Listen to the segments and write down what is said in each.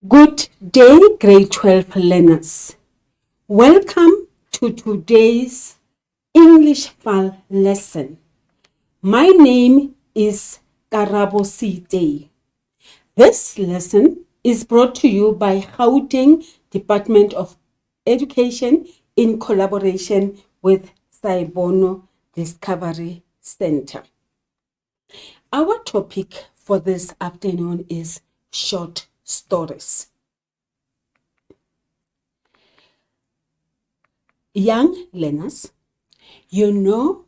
Good day, grade 12 learners. Welcome to today's English file lesson. My name is Karabo Site. This lesson is brought to you by Gauteng Department of Education in collaboration with Saibono Discovery Center. Our topic for this afternoon is short stories. Young learners, you know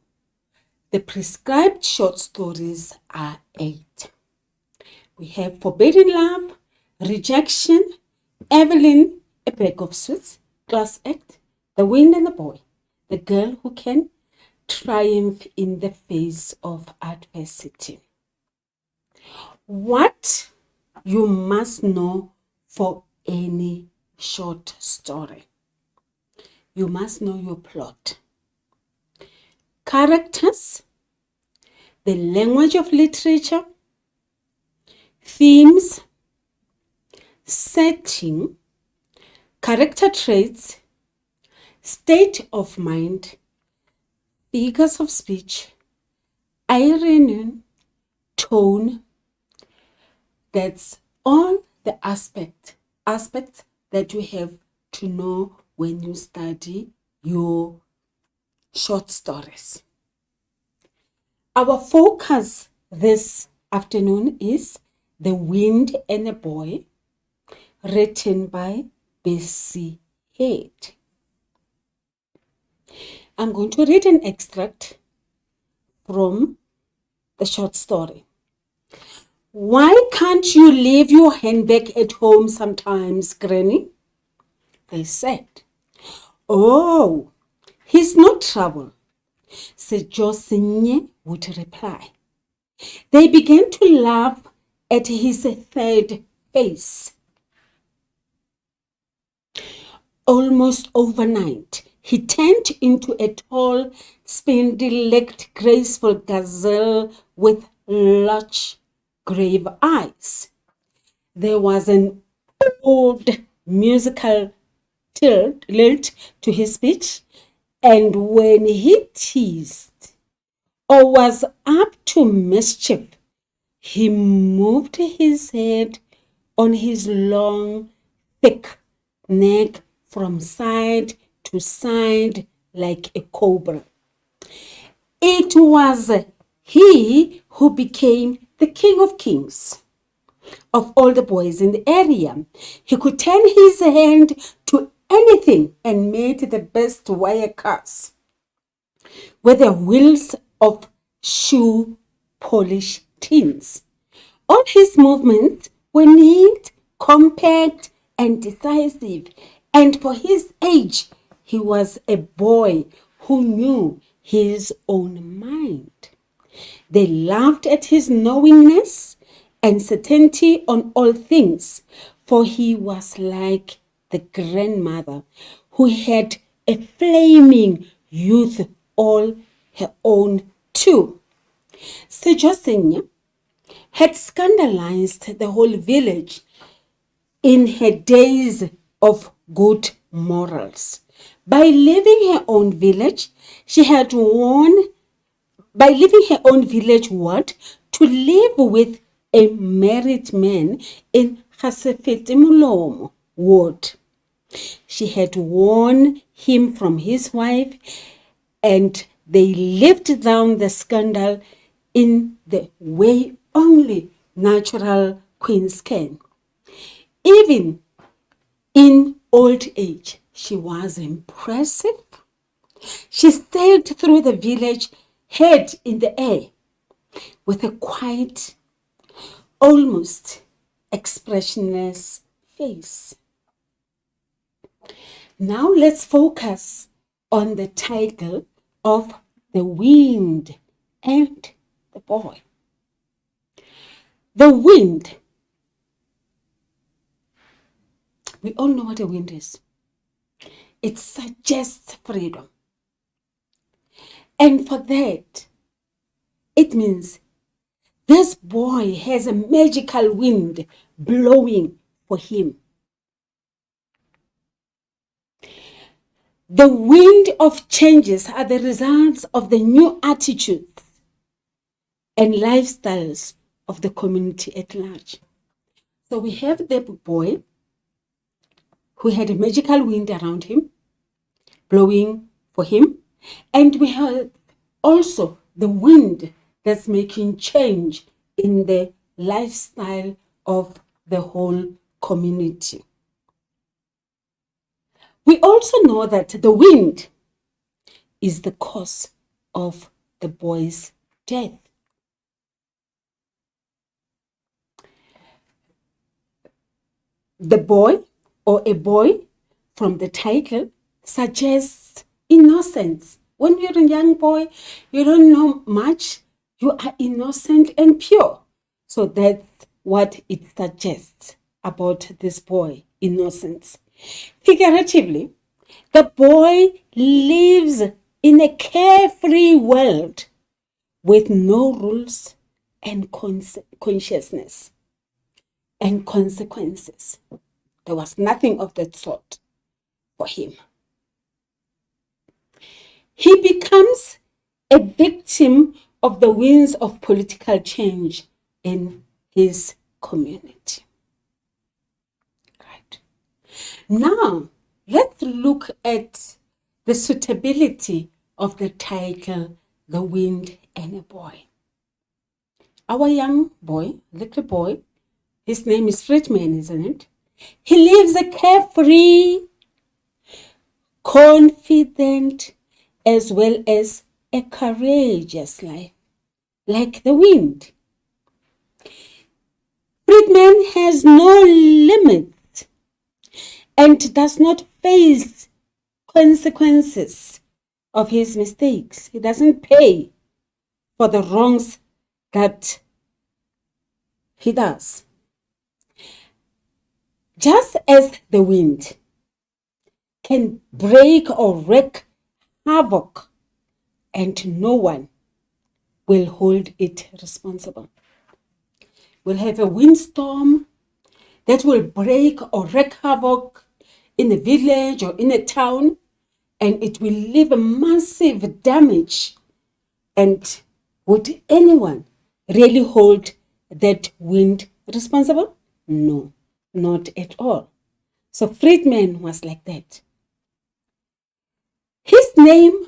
the prescribed short stories are 8. We have Forbidden Love, Rejection, Evelyn, A Bag of Sweets, Class Act, The Wind and the Boy, The Girl Who Can, Triumph in the Face of Adversity. What you must know for any short story. You must know your plot, characters, the language of literature, themes, setting, character traits, state of mind, figures of speech, irony, tone. That's all the aspects that you have to know when you study your short stories. Our focus this afternoon is The Wind and the Boy, written by Bessie Head. I'm going to read an extract from the short story. Why can't you leave your handbag at home sometimes, Granny? They said. Oh, he's no trouble, said Josinye would reply. They began to laugh at his third face. Almost overnight, he turned into a tall, spindle-legged, graceful gazelle with large, grave eyes. There was an old musical lilt to his speech, and when he teased or was up to mischief, he moved his head on his long, thick neck from side to side like a cobra. It was he who became the king of kings of all the boys in the area. He could turn his hand to anything and made the best wire cars with the wheels of shoe polish tins. All his movements were neat, compact, and decisive, and for his age, he was a boy who knew his own mind. They laughed at his knowingness and certainty on all things, for he was like the grandmother who had a flaming youth all her own too. Sejosinya had scandalized the whole village in her days of good morals. By leaving her own village, she had won to live with a married man in Gasefetemulomo ward. She had won him from his wife, and they lived down the scandal in the way only natural queens can. Even in old age, she was impressive. She sailed through the village, head in the air, with a quiet, almost expressionless face. Now let's focus on the title of The Wind and the Boy. The wind. We all know what a wind is. It suggests freedom. And for that, it means this boy has a magical wind blowing for him. The wind of changes are the results of the new attitudes and lifestyles of the community at large. So we have the boy who had a magical wind around him, blowing for him. And we have also the wind that's making change in the lifestyle of the whole community. We also know that the wind is the cause of the boy's death. The boy, or a boy from the title, suggests innocence. When you're a young boy, you don't know much, you are innocent and pure. So that's what it suggests about this boy, innocence. Figuratively, the boy lives in a carefree world with no rules and consciousness and consequences. There was nothing of that sort for him. He becomes a victim of the winds of political change in his community. Right. Now, let's look at the suitability of the title, The Wind and a Boy. Our young boy, little boy, his name is Friedman, isn't it? He lives a carefree, confident, as well as a courageous life, like the wind. Friedman has no limits and does not face consequences of his mistakes. He doesn't pay for the wrongs that he does. Just as the wind can break or wreak havoc, and no one will hold it responsible. We'll have a windstorm that will break or wreak havoc in a village or in a town, and it will leave a massive damage. And would anyone really hold that wind responsible? No, not at all. So Friedman was like that. His name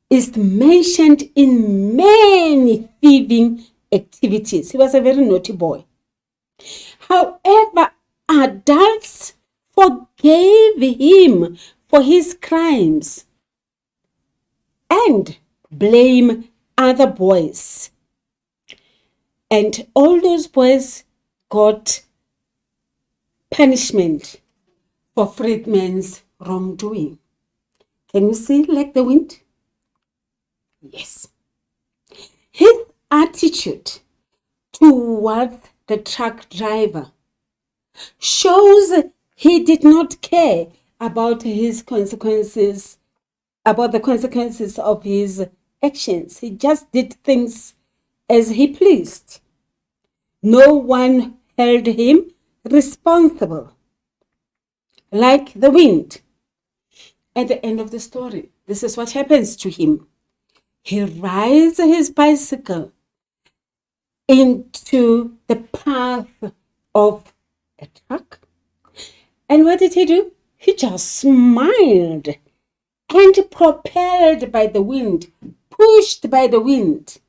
is mentioned in many thieving activities. He was a very naughty boy. However, adults forgave him for his crimes and blame other boys. And all those boys got punishment for Friedman's wrongdoing. Can you see like the wind? Yes. His attitude towards the truck driver shows he did not care about his consequences, about the consequences of his actions. He just did things as he pleased. No one held him responsible. Like the wind. At the end of the story, this is what happens to him. He rides his bicycle into the path of a truck. And what did he do? He just smiled and propelled by the wind, pushed by the wind.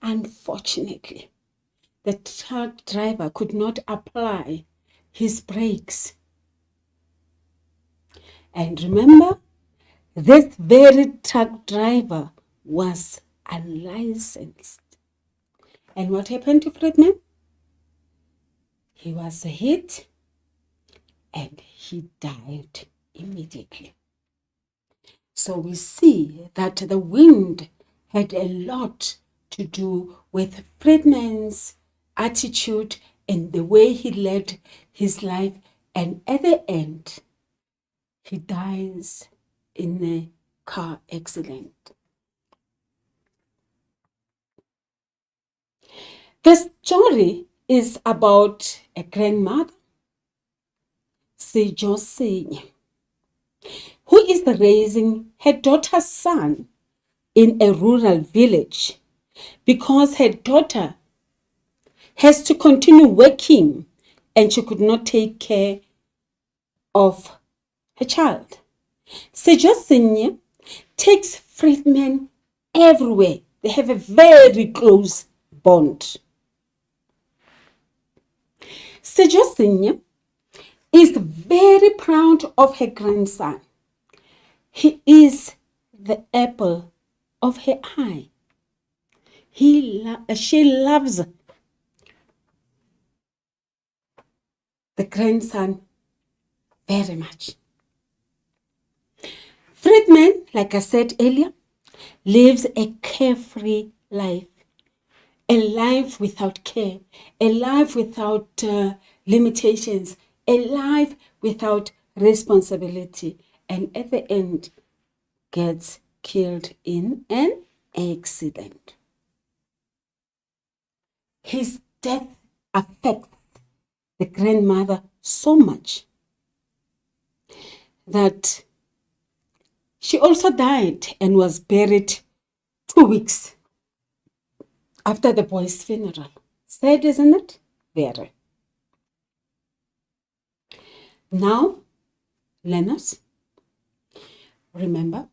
Unfortunately, the truck driver could not apply his brakes. And remember, this very truck driver was unlicensed. And what happened to Friedman? He was hit and he died immediately. So we see that the wind had a lot to do with Friedman's attitude and the way he led his life. And at the end, he dies in a car accident. The story is about a grandmother Sejosiny, who is raising her daughter's son in a rural village because her daughter has to continue working and she could not take care of her child. Sejosiny takes Friedman everywhere. They have a very close bond. Sejosiny is very proud of her grandson. He is the apple of her eye. She loves the grandson very much. Friedman, like I said earlier, lives a carefree life, a life without care, a life without limitations, a life without responsibility, and at the end gets killed in an accident. His death affects the grandmother so much that she also died and was buried 2 weeks after the boy's funeral. Sad, isn't it? Very. Now, learners, remember,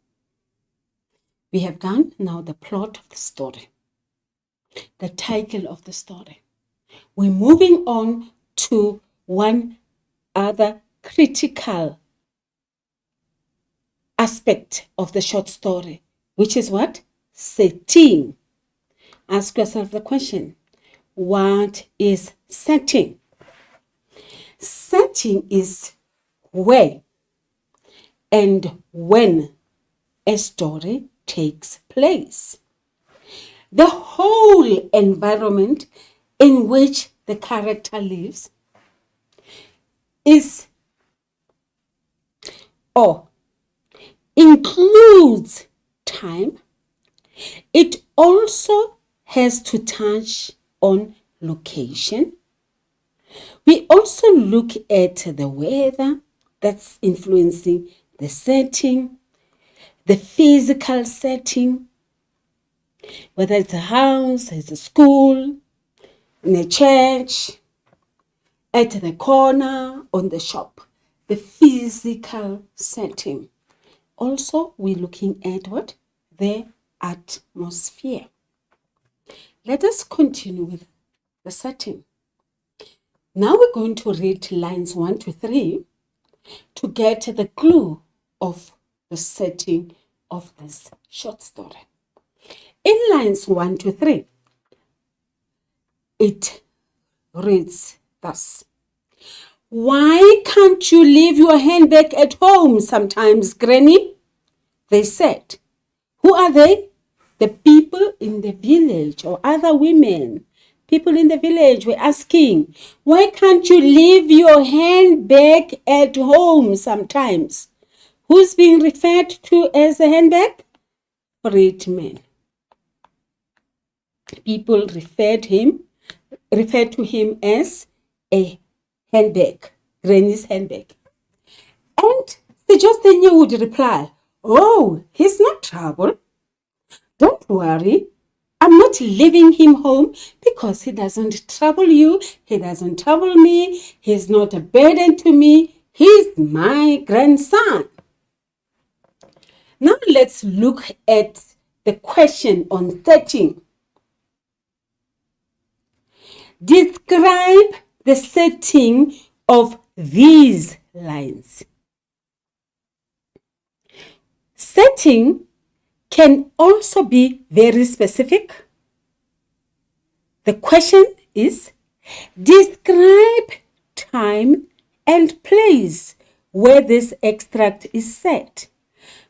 we have done now the plot of the story, the title of the story. We're moving on to one other critical aspect of the short story, which is what? Setting. Ask yourself the question, what is setting? Setting is where and when a story takes place. The whole environment in which the character lives is or includes time. It also has to touch on location. We also look at the weather that's influencing the setting, the physical setting, whether it's a house, it's a school, in a church, at the corner, on the shop, the physical setting. Also, we're looking at what? The atmosphere. Let us continue with the setting. Now we're going to read lines 1 to 3 to get the clue of the setting of this short story. In lines 1 to 3, it reads thus. Why can't you leave your handbag at home sometimes, Granny? They said. Who are they? The people in the village or other women. People in the village were asking, why can't you leave your handbag at home sometimes? Who's being referred to as a handbag? Friedman. People referred to him as a handbag, Granny's handbag. And Sejosiny would reply, oh, he's not trouble. Don't worry. I'm not leaving him home because he doesn't trouble you. He doesn't trouble me. He's not a burden to me. He's my grandson. Now let's look at the question on setting. Describe the setting of these lines. Setting can also be very specific. The question is, describe time and place where this extract is set.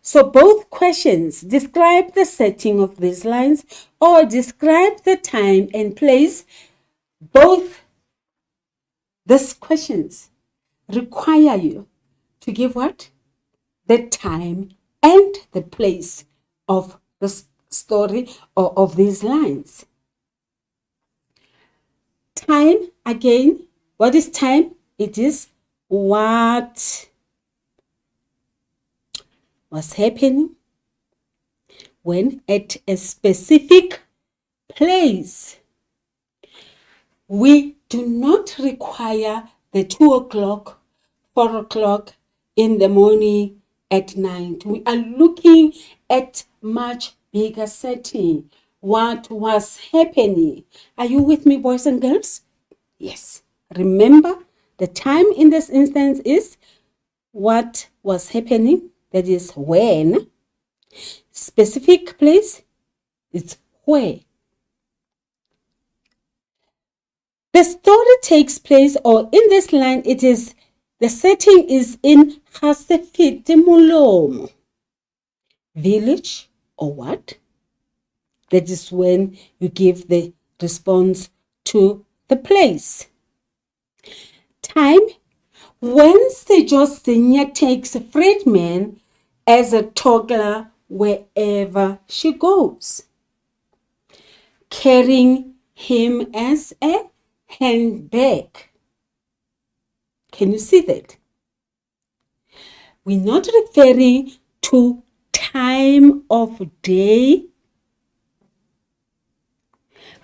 So both questions, describe the setting of these lines or describe the time and place, both these questions require you to give what? The time and the place of the story or of these lines. Time, again, what is time? It is what was happening when at a specific place. We do not require the 2 o'clock, 4 o'clock in the morning at night. We are looking at much bigger setting. What was happening? Are you with me, boys and girls? Yes. Remember, the time in this instance is what was happening. That is when. Specific place, it's where. The story takes place, or in this line, it is the setting is in Mulomo village, or what? That is when you give the response to the place. Time, when Sejosinya takes Friedman as a toddler wherever she goes, carrying him as a handbag. Can you see that? We're not referring to time of day,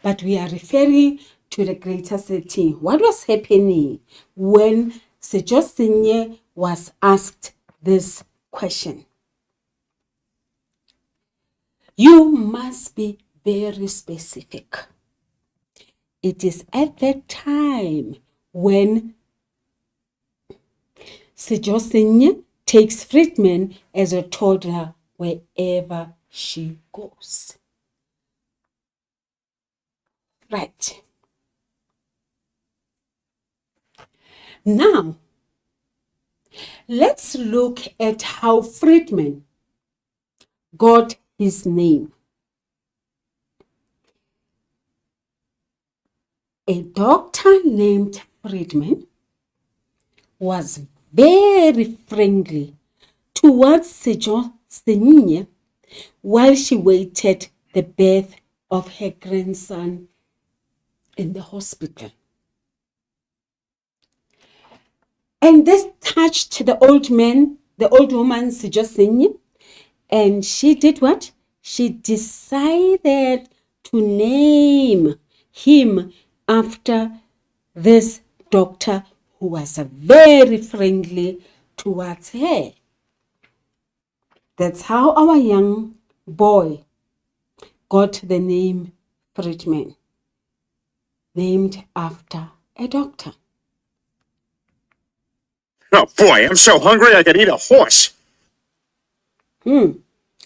but we are referring to the greater setting. What was happening when Sejosinya was asked this question? You must be very specific. It is at that time when Sejosinya takes Friedman as a toddler wherever she goes. Right. Now, let's look at how Friedman got his name. A doctor named Friedman was very friendly towards Sejosinya while she waited the birth of her grandson in the hospital. And this touched the old woman, Sejosinya, and she did what? She decided to name him after this doctor who was very friendly towards her. That's how our young boy got the name Friedman, named after a doctor. Oh boy, I'm so hungry I could eat a horse.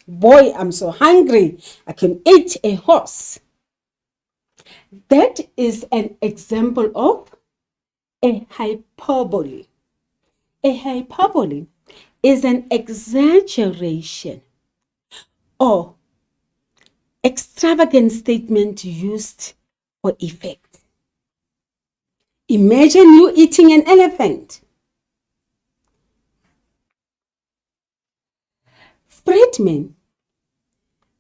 Boy, I'm so hungry I can eat a horse. That is an example of a hyperbole. A hyperbole is an exaggeration or extravagant statement used for effect. Imagine you eating an elephant. Friedman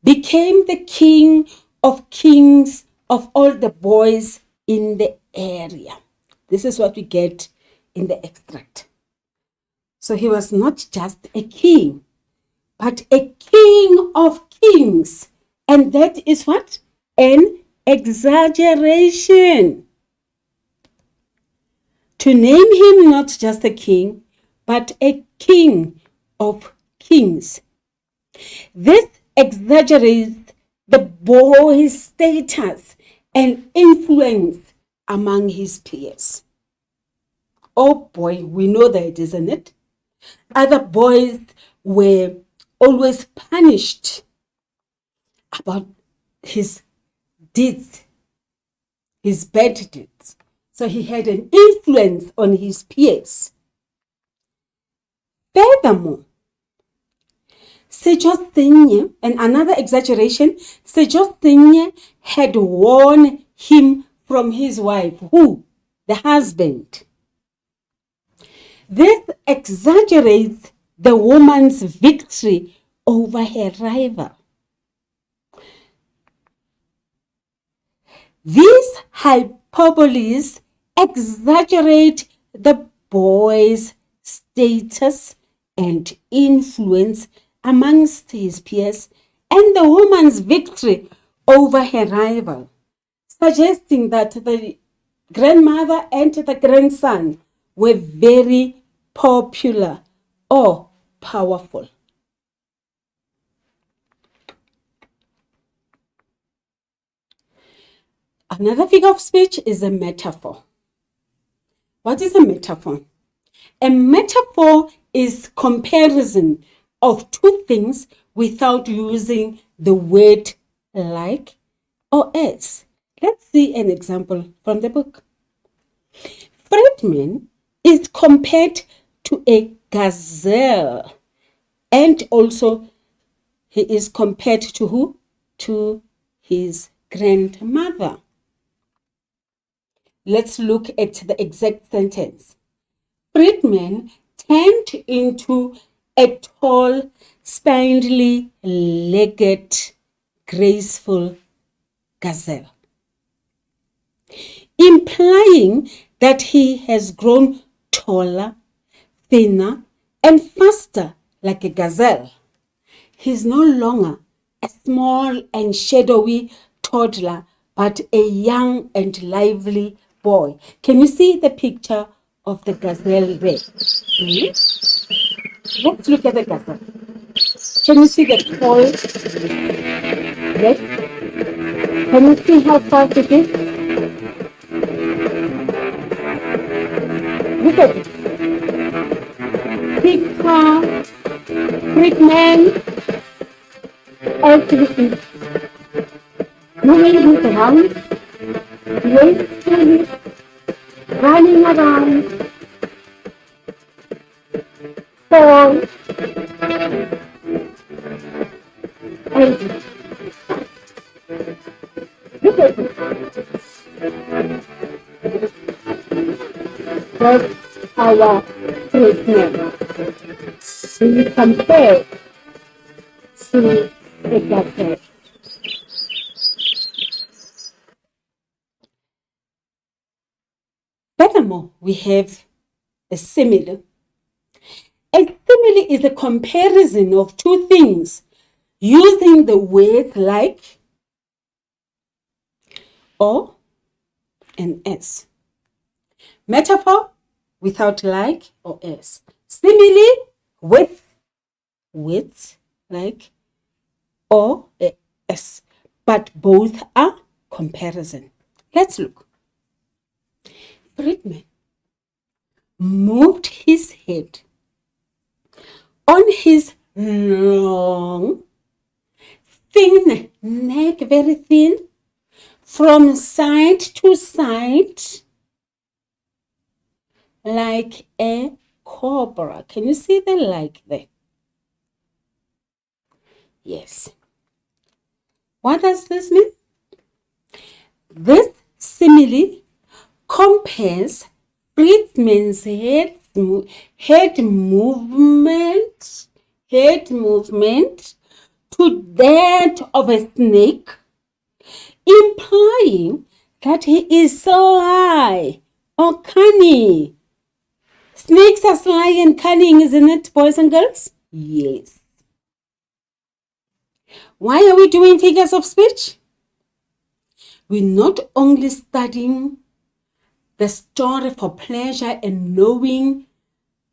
became the king of kings of all the boys in the area. This is what we get in the extract. So he was not just a king, but a king of kings. And that is what? An exaggeration. To name him not just a king, but a king of kings. This exaggerates the boy's status and influence among his peers. Oh boy, we know that, isn't it? Other boys were always punished about his deeds, his bad deeds. So he had an influence on his peers. Furthermore, Sejosinya, and another exaggeration, Sejosinya had won him from his wife. Who? The husband. This exaggerates the woman's victory over her rival. These hyperboles exaggerate the boy's status and influence amongst his peers and the woman's victory over her rival, suggesting that the grandmother and the grandson were very popular or powerful. Another figure of speech is a metaphor. What is a metaphor? A metaphor is comparison of two things without using the word like or as. Let's see an example from the book. Friedman is compared to a gazelle, and also he is compared to who? To his grandmother. Let's look at the exact sentence. Friedman turned into a tall, spindly-legged, graceful gazelle, implying that he has grown taller, thinner, and faster like a gazelle. He's no longer a small and shadowy toddler, but a young and lively boy. Can you see the picture of the gazelle there? Let's look at the gazelle. Can you see the tall leg? Can you see how fast it is? Look at it. Picture Friedman as he is moving his hands, gracefully running around, tall, and look at it. That's our Friedman. We compare to the gazelle. Furthermore, we have a simile. A simile is a comparison of two things using the word like or and as. Metaphor without like or as. Simile with like or as. But both are comparison. Let's look. Friedman moved his head on his long, thin neck, very thin, from side to side, like a cobra. Can you see the like there? Yes. What does this mean? This simile compares Friedman's head movement to that of a snake, implying that he is sly or cunning. Snakes are sly and cunning, isn't it, boys and girls? Yes. Why are we doing figures of speech? We're not only studying the story for pleasure and knowing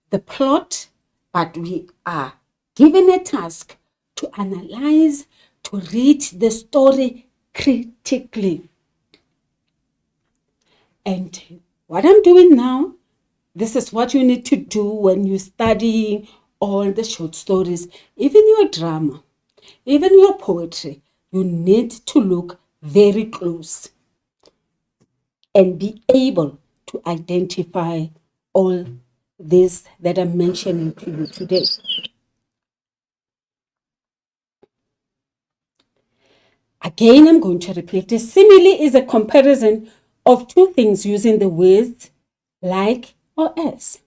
the plot, but we are given a task to analyze, to read the story critically. And what I'm doing now, this is what you need to do when you study all the short stories, even your drama, even your poetry. You need to look very close and be able to identify all this that I'm mentioning to you today. Again, I'm going to repeat. A simile is a comparison of two things using the words like or as.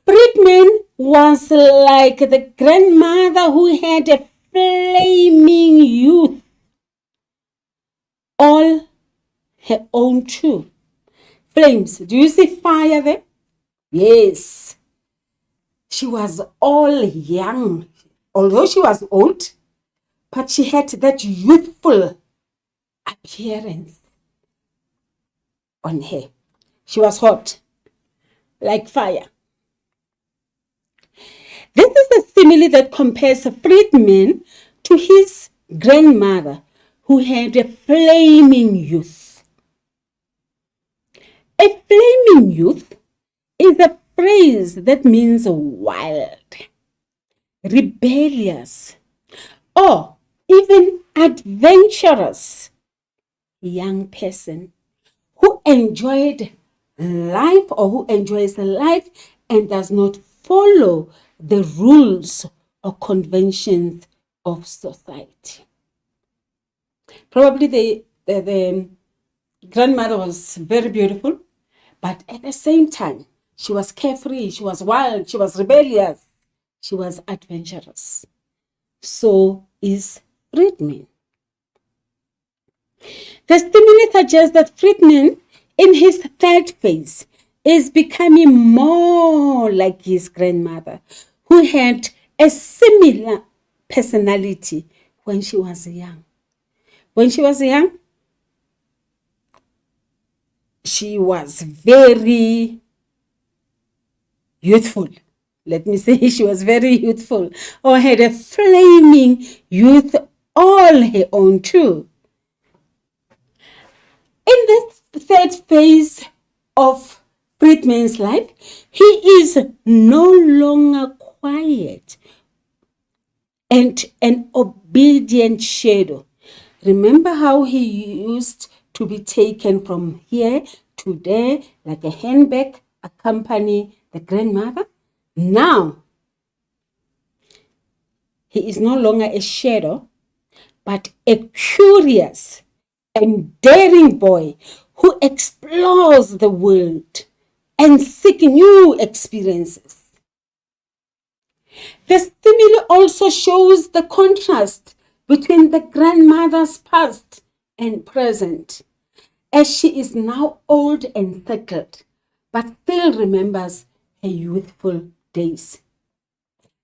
Friedman was like the grandmother who had a flaming youth all her own too. Flames. Do you see fire there? Yes, she was all young, although she was old, but she had that youthful appearance on her. She was hot, like fire. This is a simile that compares Friedman to his grandmother, who had a flaming youth. A flaming youth is a phrase that means wild, rebellious, or even adventurous young person who enjoyed life or who enjoys life and does not follow the rules or conventions of society. Probably the grandmother was very beautiful, but at the same time, she was carefree, she was wild, she was rebellious, she was adventurous. So is Friedman. The stimuli suggests that Friedman, in his third phase, is becoming more like his grandmother, who had a similar personality when she was young. When she was young, she was very youthful. Let me say she was very youthful, or had a flaming youth all her own too. In this third phase of Friedman's life, he is no longer quiet and an obedient shadow. Remember how he used to be taken from here to there like a handbag, accompany the grandmother? Now, he is no longer a shadow, but a curious and daring boy who explores the world and seeks new experiences. The stimuli also shows the contrast between the grandmother's past and present, as she is now old and settled, but still remembers her youthful days.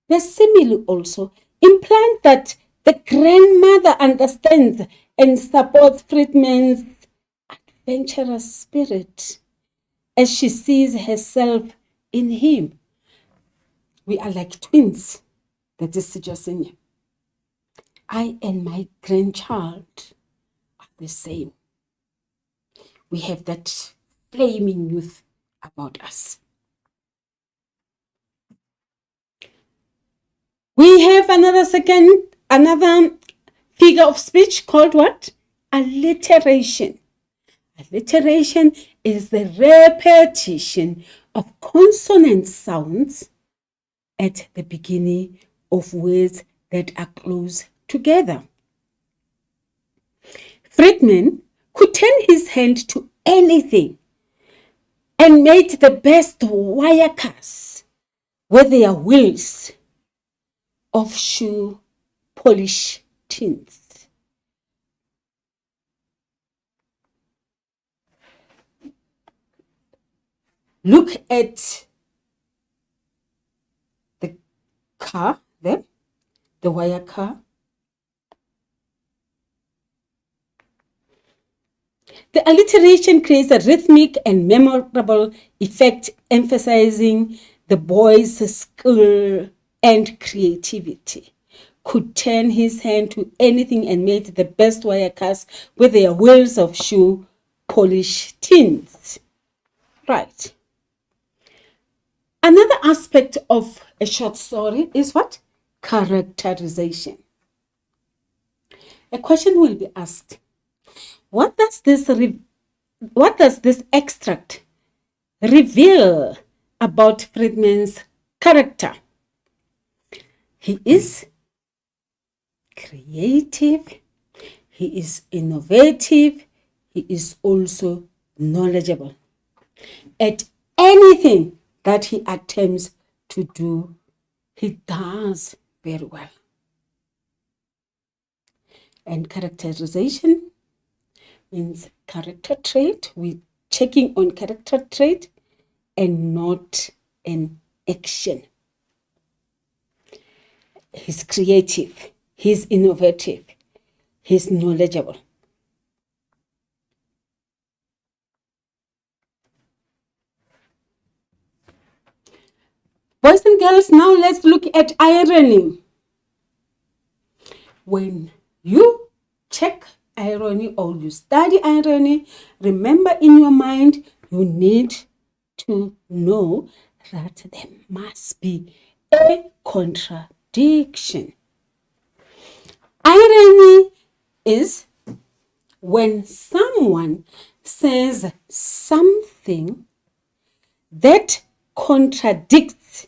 The simile also implies that the grandmother understands and supports Friedman's adventurous spirit as she sees herself in him. We are like twins. That is Sijosinya. I and my grandchild are the same. We have that flaming youth about us. We have another figure of speech called what? Alliteration. Alliteration is the repetition of consonant sounds at the beginning of words that are close together. Friedman could turn his hand to anything and made the best wire casts with their wheels of shoe polish tins. Look at the car there, the wire car. The alliteration creates a rhythmic and memorable effect, emphasizing the boy's skill and creativity. Could turn his hand to anything and made the best wire cast with their wheels of shoe polish tins. Right. Another aspect of a short story is what? Characterization. A question will be asked. What does this extract reveal about Friedman's character? He is creative, he is innovative, he is also knowledgeable. At anything that he attempts to do, he does very well. And characterization means character trait. We're checking on character trait and not an action. He's creative, he's innovative, he's knowledgeable. Boys and girls, now let's look at irony. When you check irony or you study irony, remember in your mind, you need to know that there must be a contradiction. Irony is when someone says something that contradicts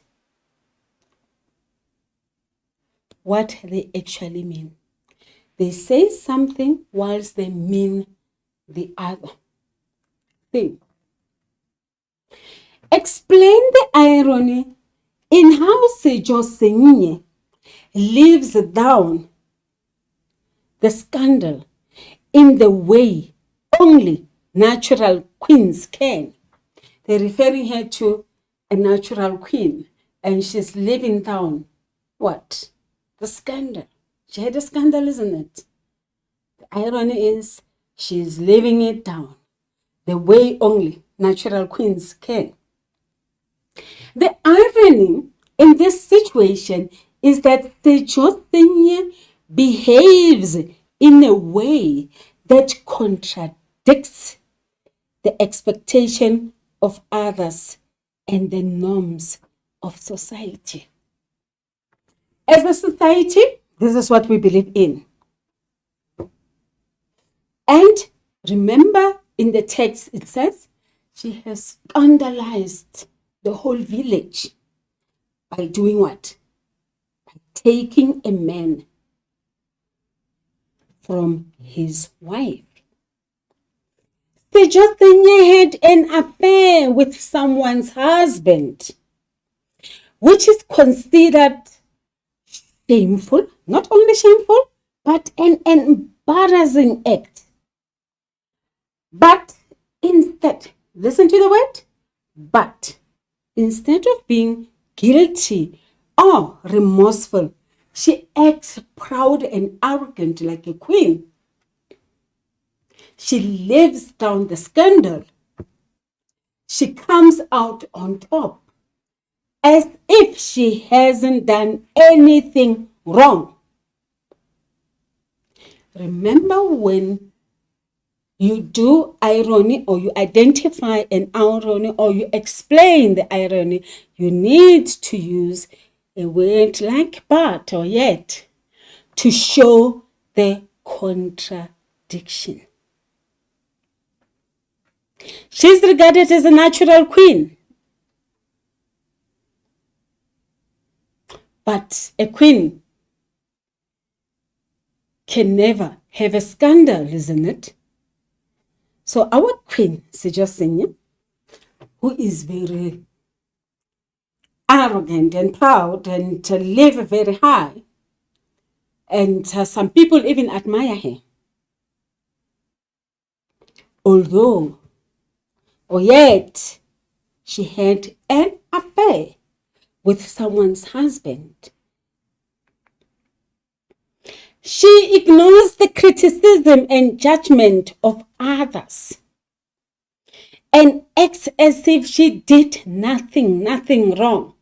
what they actually mean. They say something whilst they mean the other thing. Explain the irony in how Sejosenge lives down the scandal in the way only natural queens can. They're referring her to a natural queen, and she's living down what? The scandal. She had a scandal, isn't it? The irony is she's living it down the way only natural queens can. The irony in this situation is that Sejosenge behaves in a way that contradicts the expectation of others and the norms of society. As a society, this is what we believe in. And remember in the text it says, she has scandalized the whole village by doing what? By taking a man from his wife. Sejosenge had an affair with someone's husband, which is considered shameful, not only shameful, but an embarrassing act. But instead, listen to the word, but instead of being guilty or remorseful, she acts proud and arrogant like a queen. She lives down the scandal. She comes out on top as if she hasn't done anything wrong. Remember, when you do irony or you identify an irony or you explain the irony, you need to use a word like but or yet to show the contradiction. She's regarded as a natural queen. But a queen can never have a scandal, isn't it? So our queen, Sejosenge, who is very arrogant and proud and live very high, and some people even admire her. Although, or yet, she had an affair with someone's husband. She ignores the criticism and judgment of others and acts as if she did nothing wrong.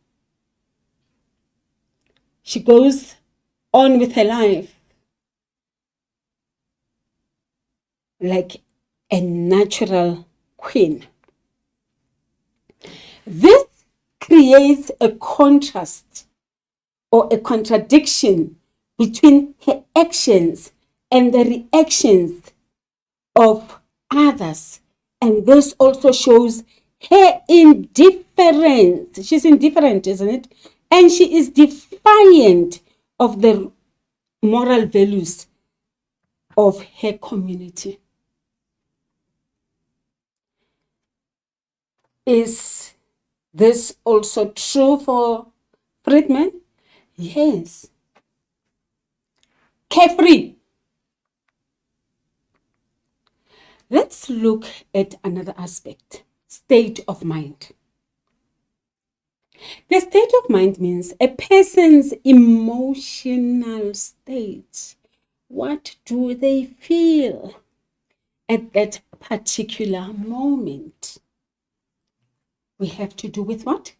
She goes on with her life like a natural queen. This creates a contrast or a contradiction between her actions and the reactions of others. And this also shows her indifference. She's indifferent, isn't it? And she is defiant of the moral values of her community. Is this also true for Friedman? Yes. Carefree. Let's look at another aspect, state of mind. The state of mind means a person's emotional state. What do they feel at that particular moment? We have to do with what?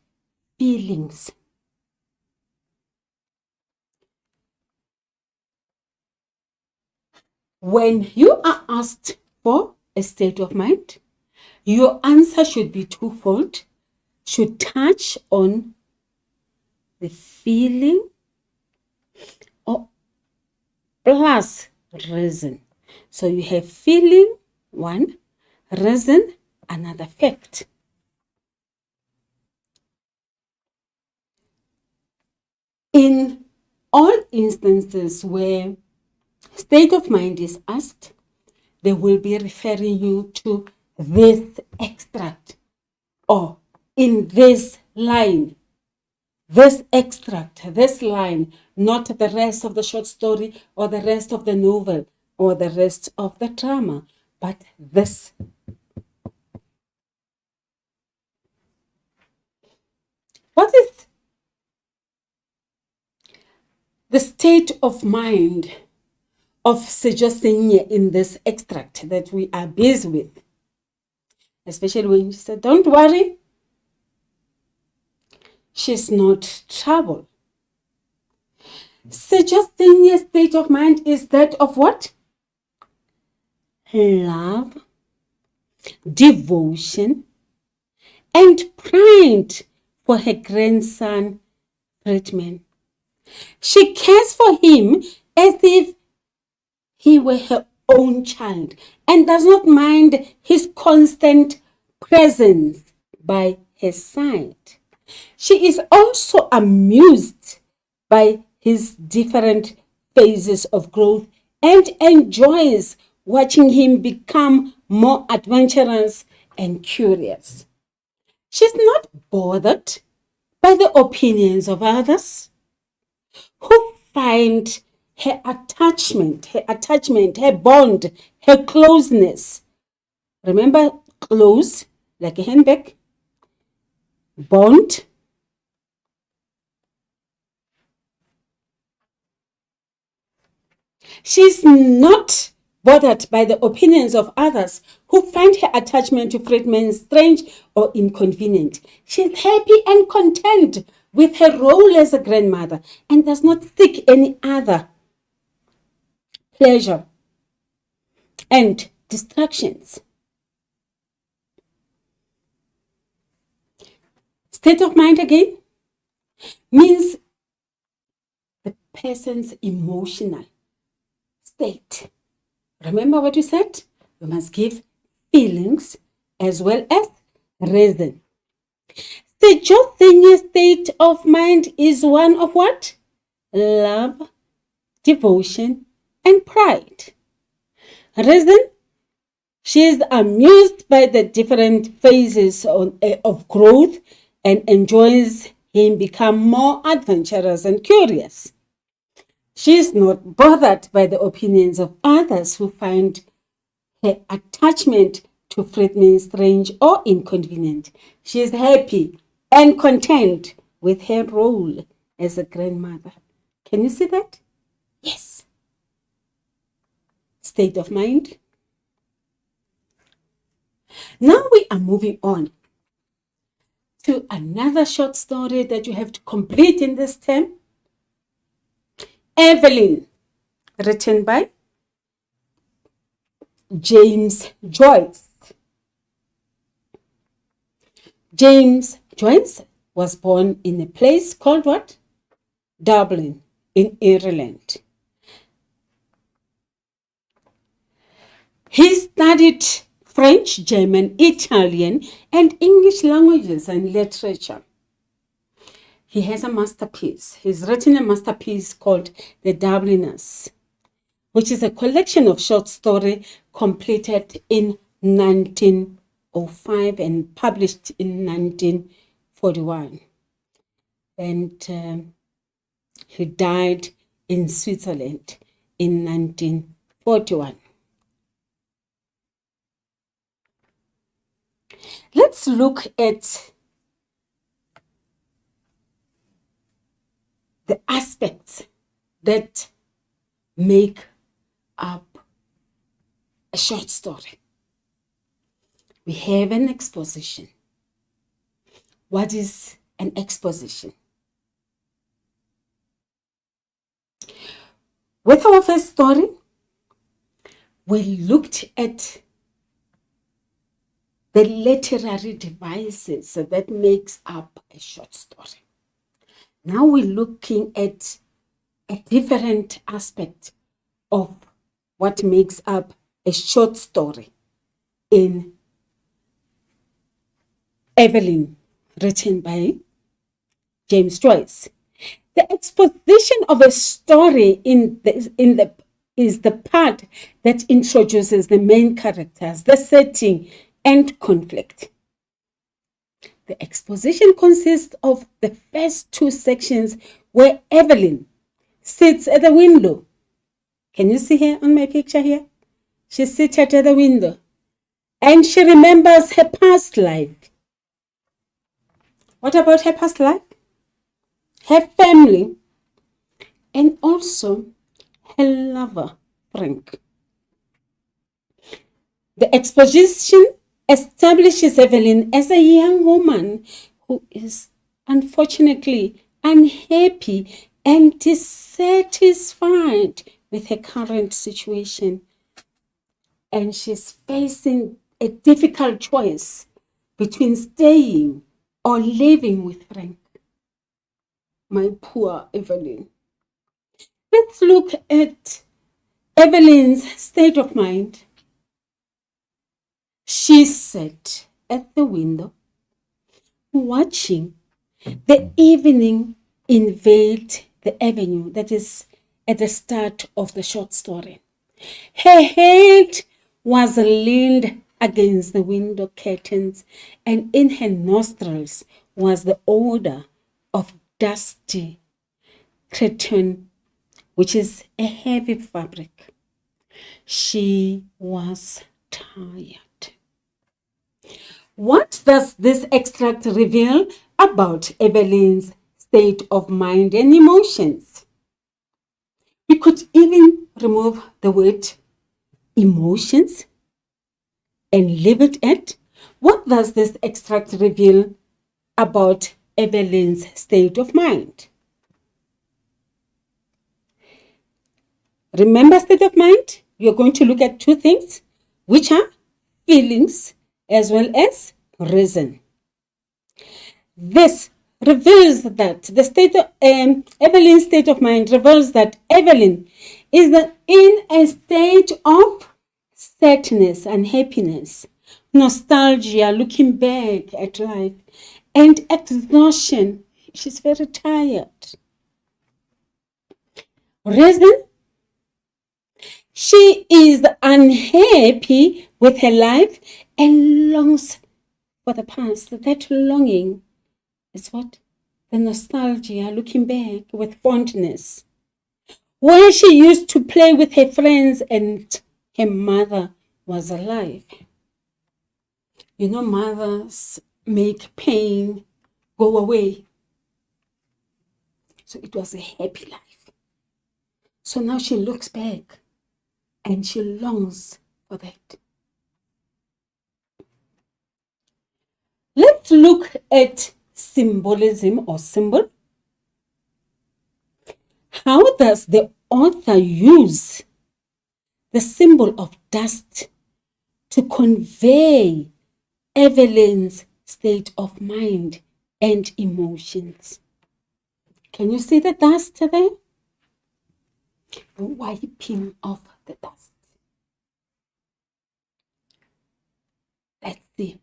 Feelings. When you are asked for a state of mind, your answer should be twofold, should touch on the feeling or plus reason. So you have feeling, one, reason, another fact. In all instances where state of mind is asked, they will be referring you to this extract or in this line, this extract, this line, not the rest of the short story or the rest of the novel or the rest of the drama, but this. What is the state of mind of suggesting in this extract that we are busy with? Especially when she said, don't worry, she's not trouble. Suggesting a state of mind is that of what? Love, devotion, and pride for her grandson, Fredman. She cares for him as if he were her own child and does not mind his constant presence by her side. She is also amused by his different phases of growth and enjoys watching him become more adventurous and curious. She's not bothered by the opinions of others who find her attachment, her bond, her closeness. Remember, close, like a handbag, bond. She's not bothered by the opinions of others who find her attachment to Fredman strange or inconvenient. She's happy and content with her role as a grandmother and does not seek any other pleasure and distractions. State of mind again means the person's emotional state. Remember what we said? We must give feelings as well as reason. The Josenior state of mind is one of what? Love, devotion, and pride. Reason? She is amused by the different phases of growth and enjoys him become more adventurous and curious. She is not bothered by the opinions of others who find her attachment to Fredman strange or inconvenient. She is happy and content with her role as a grandmother. Can you see that? Yes. State of mind. Now we are moving on to another short story that you have to complete in this term. Evelyn, written by James Joyce. James Joyce was born in a place called what? Dublin in Ireland. He studied French, German, Italian, and English languages and literature. He has a masterpiece. He's written a masterpiece called The Dubliners, which is a collection of short stories completed in 1905 and published in 1941. And he died in Switzerland in 1941. Let's look at the aspects that make up a short story. We have an exposition. What is an exposition? With our first story, we looked at the literary devices that makes up a short story. Now we're looking at a different aspect of what makes up a short story in Evelyn, written by James Joyce. The exposition of a story is the part that introduces the main characters, the setting, and conflict. The exposition consists of the first two sections where Evelyn sits at the window. Can you see her on my picture here? She's seated at the window and she remembers her past life. What about her past life? Her family, and also her lover, Frank. The exposition establishes Evelyn as a young woman who is unfortunately unhappy and dissatisfied with her current situation. And she's facing a difficult choice between staying or living with Frank. My poor Evelyn. Let's look at Evelyn's state of mind. She sat at the window, watching the evening invade the avenue that is at the start of the short story. Her head was leaned against the window curtains, and in her nostrils was the odor of dusty cretonne, which is a heavy fabric. She was tired. What does this extract reveal about Evelyn's state of mind and emotions? We could even remove the word emotions and leave it at, what does this extract reveal about Evelyn's state of mind? Remember state of mind? You're going to look at two things, which are feelings as well as reason. This reveals that the state of Evelyn's state of mind reveals that Evelyn is in a state of sadness and happiness, nostalgia, looking back at life, and exhaustion. She's very tired. Reason? She is unhappy with her life and longs for the past. That longing is what? The nostalgia, looking back with fondness. Where she used to play with her friends and her mother was alive. You know, mothers make pain go away. So it was a happy life. So now she looks back and she longs for that. Let's look at symbolism or symbol. How does the author use the symbol of dust to convey Evelyn's state of mind and emotions? Can you see the dust there? The wiping of the dust. Let's see.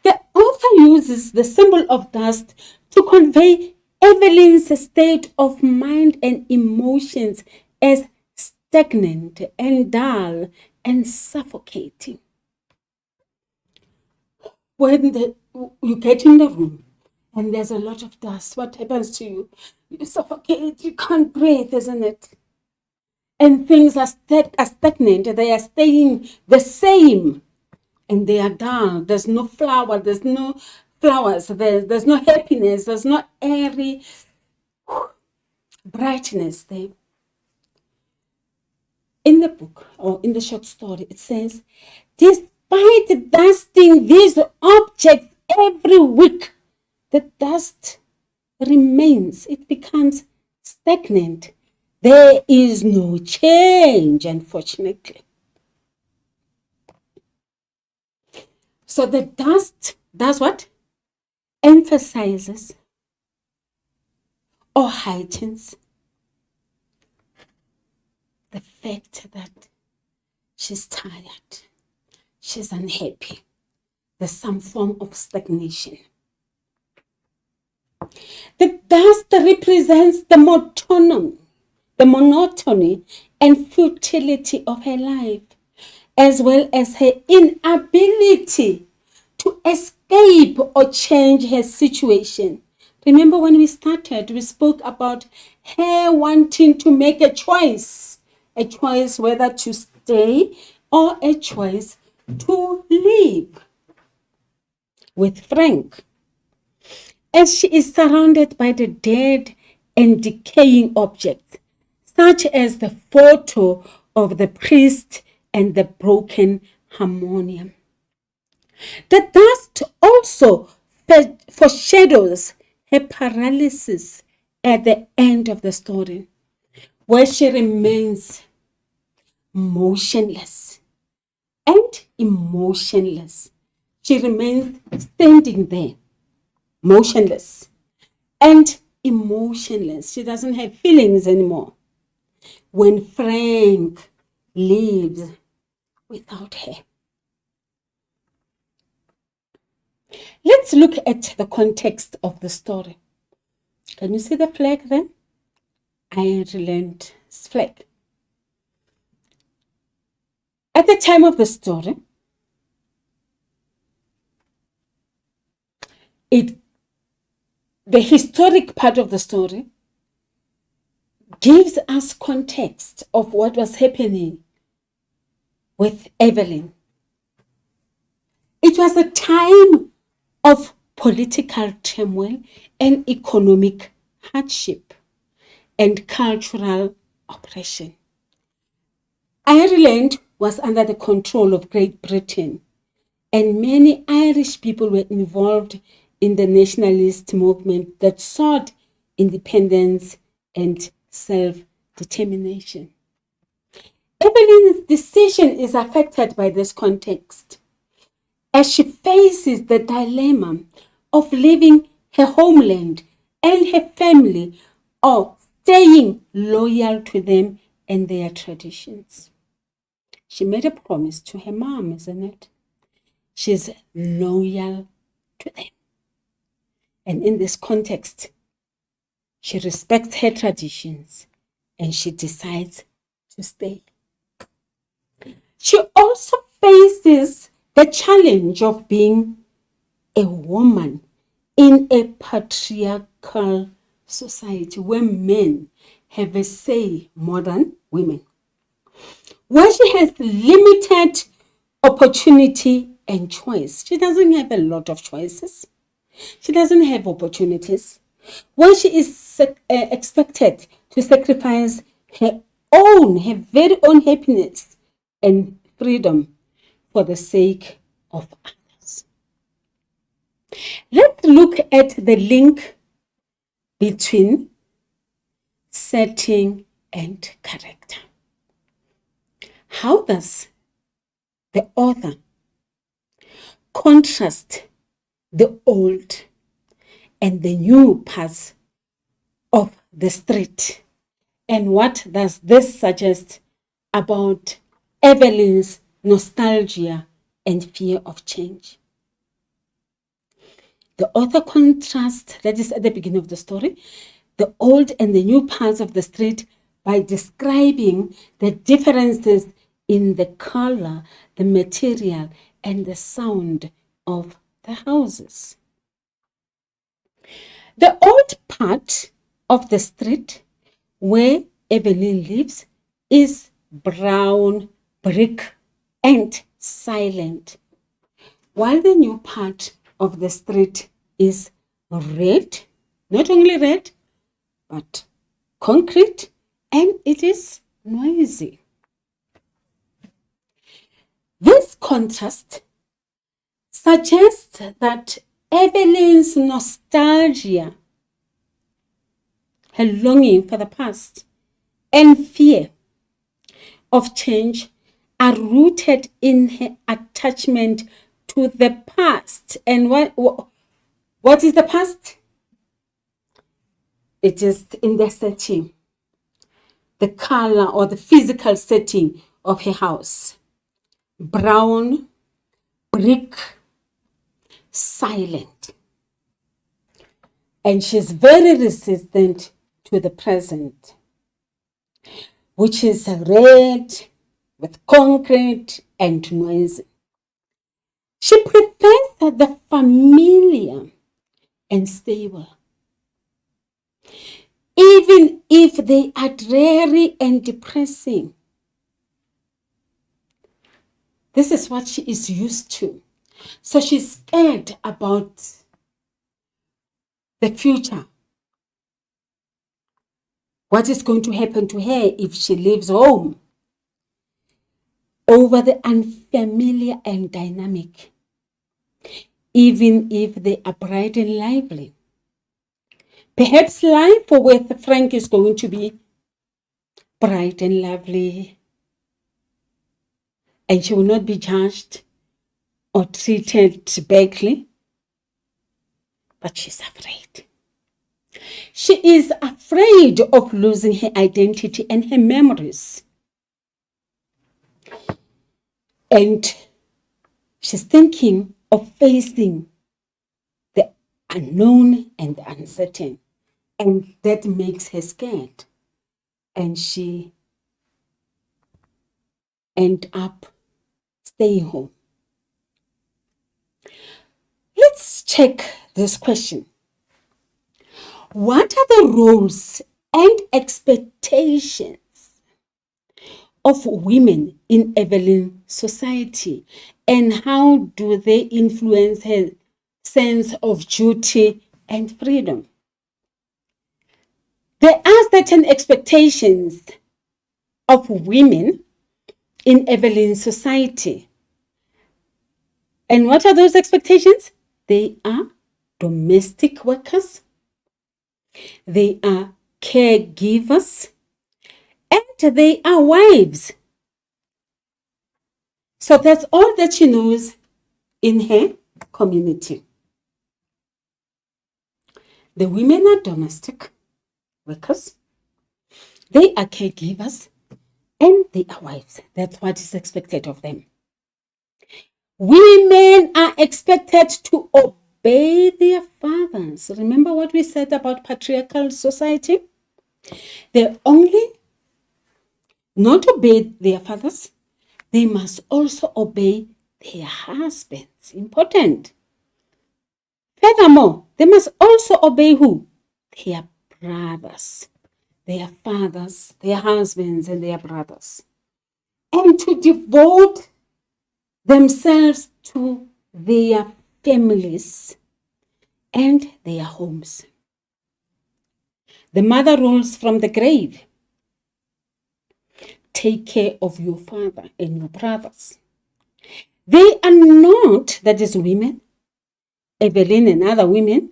The author uses the symbol of dust to convey Evelyn's state of mind and emotions as stagnant and dull and suffocating. When you get in the room and there's a lot of dust, what happens to you? You suffocate, you can't breathe, isn't it? And things are stagnant, they are staying the same. And they are dull. There's no flower, there's no flowers, there's no happiness, there's no airy brightness there. In the book or in the short story, it says, despite dusting these objects every week, the dust remains. It becomes stagnant. There is no change, unfortunately. So the dust does what? Emphasizes or heightens the fact that she's tired, she's unhappy. There's some form of stagnation. The dust represents the monotony and futility of her life, as well as her inability to escape or change her situation. Remember when we started, we spoke about her wanting to make a choice whether to stay or a choice to leave with Frank. As she is surrounded by the dead and decaying objects, such as the photo of the priest and the broken harmonium. The dust also foreshadows her paralysis at the end of the story, where she remains motionless and emotionless. She remains standing there, motionless and emotionless. She doesn't have feelings anymore. When Frank leaves without her. Let's look at the context of the story. Can you see the flag then? Ireland's flag. At the time of the story, the historic part of the story gives us context of what was happening with Evelyn. It was a time of political turmoil and economic hardship and cultural oppression. Ireland was under the control of Great Britain, and many Irish people were involved in the nationalist movement that sought independence and self-determination. Evelyn's decision is affected by this context as she faces the dilemma of leaving her homeland and her family or staying loyal to them and their traditions. She made a promise to her mom, isn't it? She's loyal to them. And in this context, she respects her traditions and she decides to stay. She also faces the challenge of being a woman in a patriarchal society where men have a say more than women, where she has limited opportunity and choice. She doesn't have a lot of choices. She doesn't have opportunities. Where she is expected to sacrifice her very own happiness and freedom for the sake of others. Let's look at the link between setting and character. How does the author contrast the old and the new parts of the street? And what does this suggest about Evelyn's nostalgia and fear of change? The author contrasts, that is at the beginning of the story, the old and the new parts of the street by describing the differences in the color, the material, and the sound of the houses. The old part of the street where Evelyn lives is brown brick and silent, while the new part of the street is red, not only red, but concrete, and it is noisy. This contrast suggests that Evelyn's nostalgia, her longing for the past, and fear of change are rooted in her attachment to the past. And what is the past? It is in the setting, the color or the physical setting of her house. Brown, brick, silent. And she's very resistant to the present, which is red with concrete and noisy. She prefers the familiar and stable, even if they are dreary and depressing. This is what she is used to. So she's scared about the future. What is going to happen to her if she leaves home? Over the unfamiliar and dynamic, even if they are bright and lively. Perhaps life with Frank is going to be bright and lovely, and she will not be judged or treated badly, but she's afraid. She is afraid of losing her identity and her memories. And she's thinking of facing the unknown and the uncertain. And that makes her scared. And she ends up staying home. Let's check this question. What are the roles and expectations of women in Evelyn's society, and how do they influence her sense of duty and freedom? There are certain expectations of women in Evelyn's society. And what are those expectations? They are domestic workers, they are caregivers, and they are wives. So that's all that she knows in her community. The women are domestic workers, they are caregivers, and they are wives. That's what is expected of them. Women are expected to obey their fathers. Remember what we said about patriarchal society? They only not obey their fathers, they must also obey their husbands. Important. Furthermore, they must also obey who? Their brothers, their fathers, their husbands, and their brothers. And to devote themselves to their families and their homes. The mother rules from the grave. Take care of your father and your brothers. They are not, that is women, Evelyn and other women,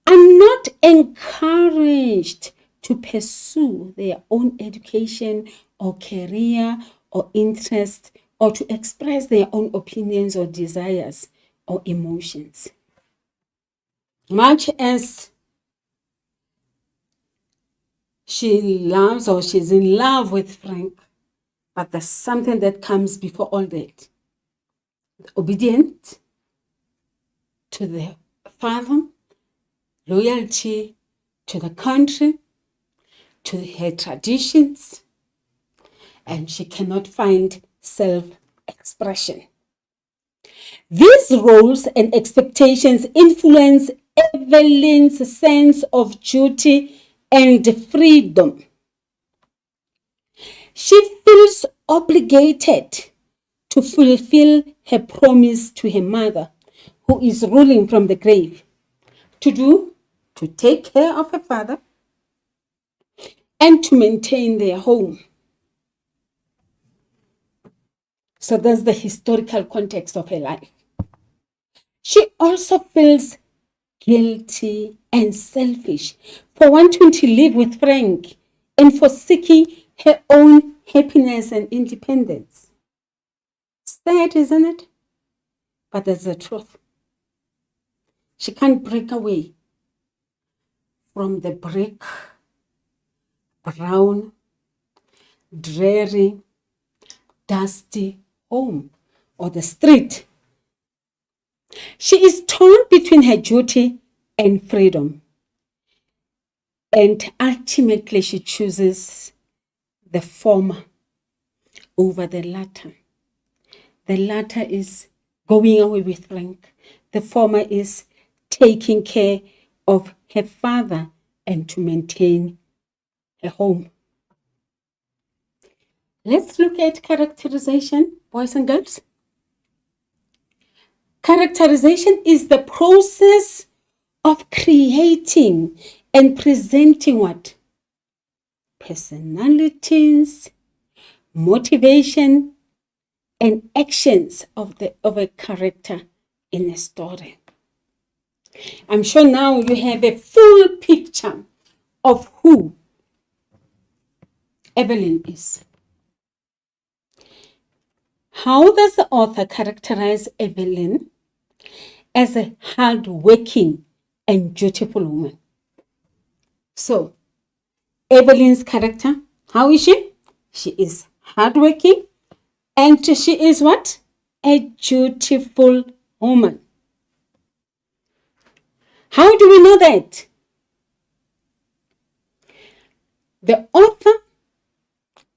are not encouraged to pursue their own education or career or interest, or to express their own opinions or desires or emotions. Much as she loves or she's in love with Frank, but there's something that comes before all that. Obedient to the father, loyalty to the country, to her traditions, and she cannot find self-expression. These roles and expectations influence Evelyn's sense of duty and freedom. She feels obligated to fulfill her promise to her mother, who is ruling from the grave, to take care of her father, and to maintain their home. So that's the historical context of her life. She also feels guilty and selfish for wanting to live with Frank and for seeking her own happiness and independence. Sad, isn't it? But that's the truth. She can't break away from the brick, brown, dreary, dusty home or the street. She is torn between her duty and freedom. And ultimately, she chooses the former over the latter. The latter is going away with Frank. The former is taking care of her father and to maintain her home. Let's look at characterization, boys and girls. Characterization is the process of creating and presenting what? Personalities, motivation, and actions of a character in a story. I'm sure now you have a full picture of who Evelyn is. How does the author characterize Evelyn as a hardworking and dutiful woman? So, Evelyn's character, how is she? She is hardworking and she is what? A dutiful woman. How do we know that? The author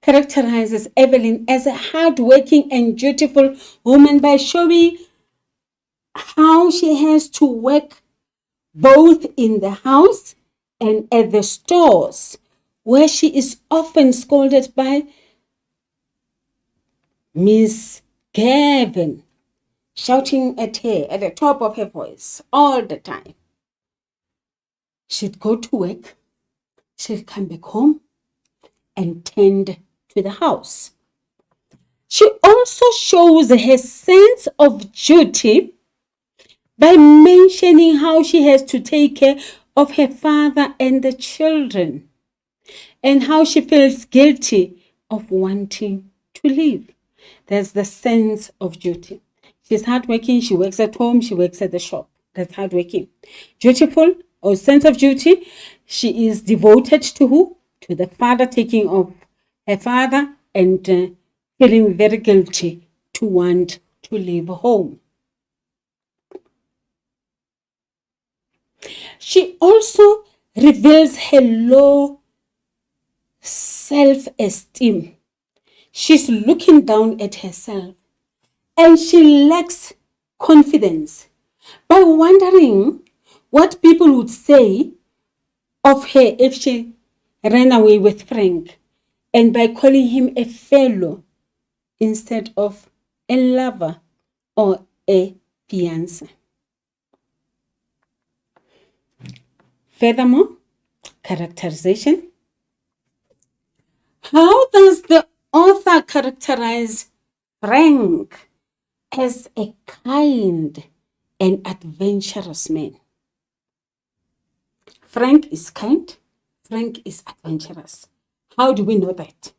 characterizes Evelyn as a hardworking and dutiful woman by showing how she has to work both in the house and at the stores, where she is often scolded by Miss Gavin, shouting at her at the top of her voice all the time. She'd go to work, she'd come back home and tend to the house. She also shows her sense of duty by mentioning how she has to take care of her father and the children, and how she feels guilty of wanting to leave. There's the sense of duty. She's hardworking, she works at home, she works at the shop. That's hardworking. Dutiful or sense of duty, she is devoted to who? To the father, taking of her father and feeling very guilty to want to leave home. She also reveals her low self-esteem. She's looking down at herself and she lacks confidence by wondering what people would say of her if she ran away with Frank, and by calling him a fellow instead of a lover or a fiancé. Furthermore, characterization. How does the author characterize Frank as a kind and adventurous man? Frank is kind. Frank is adventurous. How do we know that?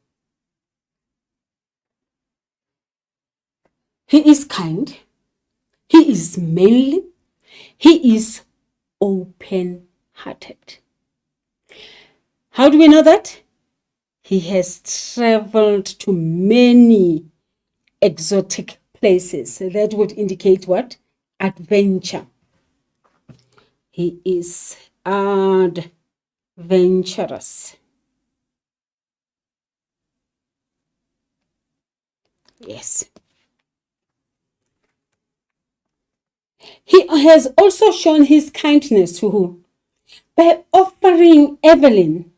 He is kind. He is manly. He is open-hearted. How do we know that? He has traveled to many exotic places. That would indicate what? Adventure. He is adventurous. Yes. He has also shown his kindness to who? By offering Evelyn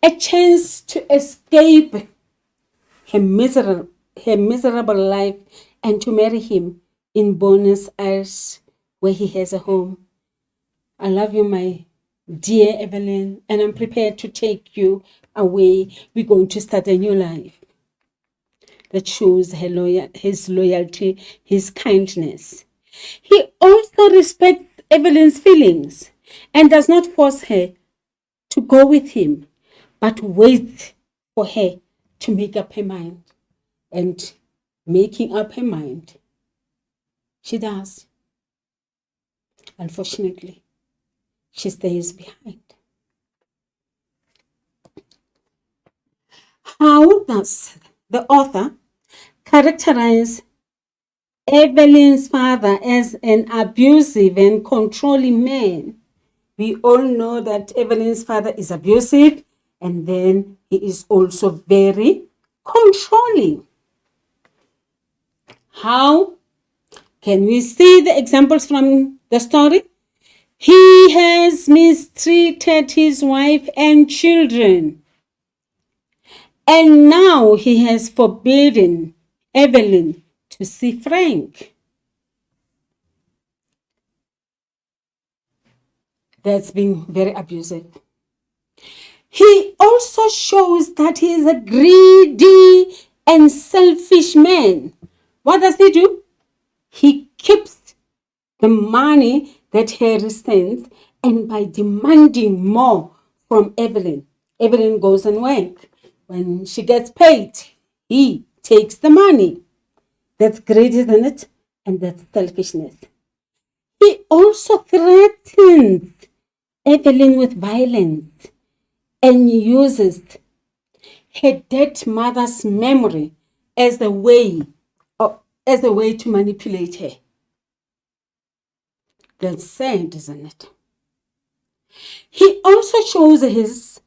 a chance to escape her miserable life and to marry him in Buenos Aires, where he has a home. I love you, my Dear Evelyn, and I'm prepared to take you away. We're going to start a new life that shows his loyalty, his kindness. He also respects Evelyn's feelings and does not force her to go with him, but waits for her to make up her mind. And making up her mind, she does. Unfortunately, she stays behind. How does the author characterize Evelyn's father as an abusive and controlling man? We all know that Evelyn's father is abusive, and then he is also very controlling. How can we see the examples from the story? He has mistreated his wife and children, and now he has forbidden Evelyn to see Frank. That's been very abusive. He also shows that he is a greedy and selfish man. What does he do? He keeps the money that Harry sends, and by demanding more from Evelyn, Evelyn goes and works. When she gets paid, he takes the money. That's greed, isn't it? And that's selfishness. He also threatens Evelyn with violence and uses her dead mother's memory as a way to manipulate her. That's sad, isn't it? He also shows his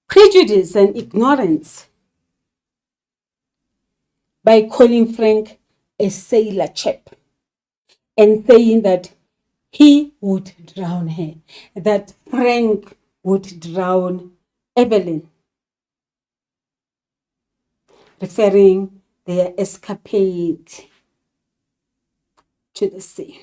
prejudice and ignorance by calling Frank a sailor chap and saying that he would drown her, that Frank would drown Evelyn, referring their escapade to the sea.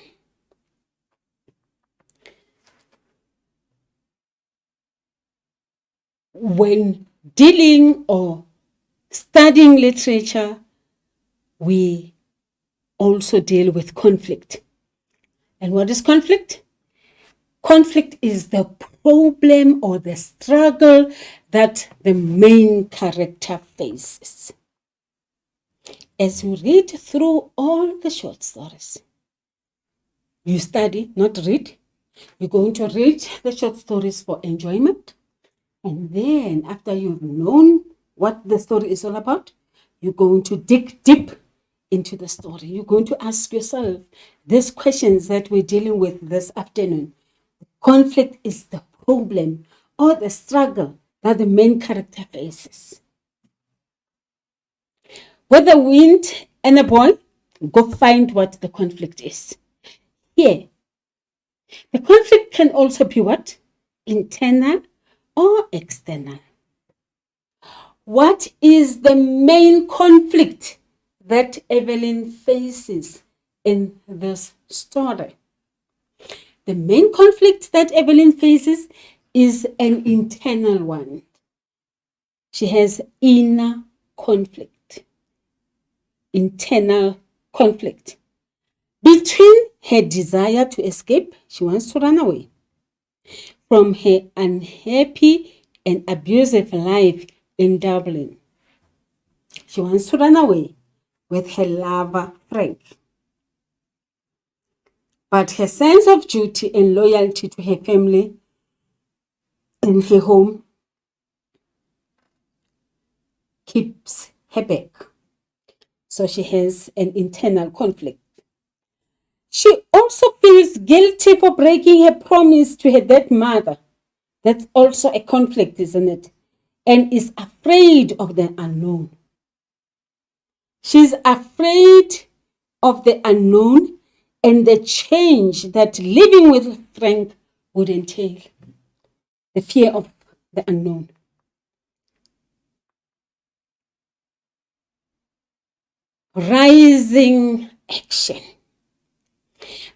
When dealing or studying literature, we also deal with conflict. And what is conflict? Conflict is the problem or the struggle that the main character faces. As you read through all the short stories, you study, not read. You're going to read the short stories for enjoyment. And then after you've known what the story is all about, you're going to dig deep into the story. You're going to ask yourself these questions that we're dealing with this afternoon. Conflict is the problem or the struggle that the main character faces. With the wind and a boy, go find what the conflict is. Here, the conflict can also be what? Internal or external. What is the main conflict that Evelyn faces in this story? The main conflict that Evelyn faces is an internal one. She has inner conflict, internal conflict. Between her desire to escape, she wants to run away from her unhappy and abusive life in Dublin. She wants to run away with her lover, Frank. But her sense of duty and loyalty to her family and her home keeps her back. So she has an internal conflict. She also feels guilty for breaking her promise to her dead mother. That's also a conflict, isn't it? And is afraid of the unknown. She's afraid of the unknown and the change that living with Frank would entail. The fear of the unknown. Rising action.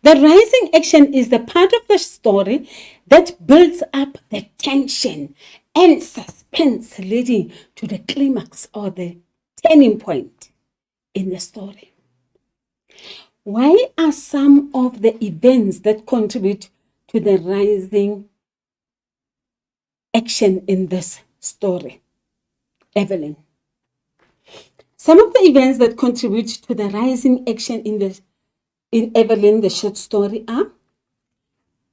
The rising action is the part of the story that builds up the tension and suspense leading to the climax or the turning point in the story. Why are some of the events that contribute to the rising action in this story? Evelyn. Some of the events that contribute to the rising action in Evelyn, the short story, are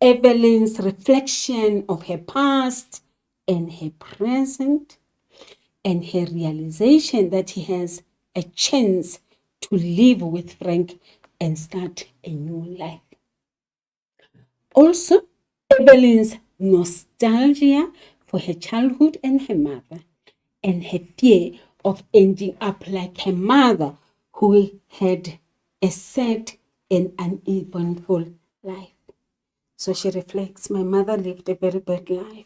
Evelyn's reflection of her past and her present, and her realization that he has a chance to live with Frank and start a new life. Also, Evelyn's nostalgia for her childhood and her mother, and her fear of ending up like her mother, who had a sad and uneventful life. So she reflects, my mother lived a very bad life.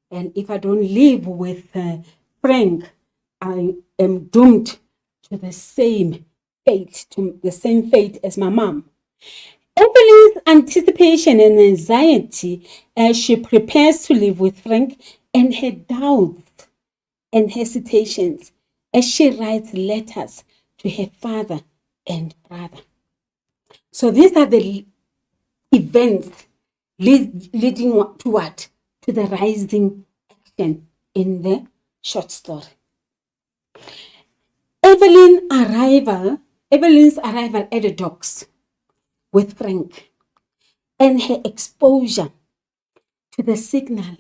And if I don't live with Frank, I am doomed to the same fate as my mom. Evelyn's anticipation and anxiety as she prepares to live with Frank, and her doubts and hesitations as she writes letters to her father and brother. So these are the events leading to what? To the rising action in the short story. Evelyn's arrival at the docks with Frank, and her exposure to the signal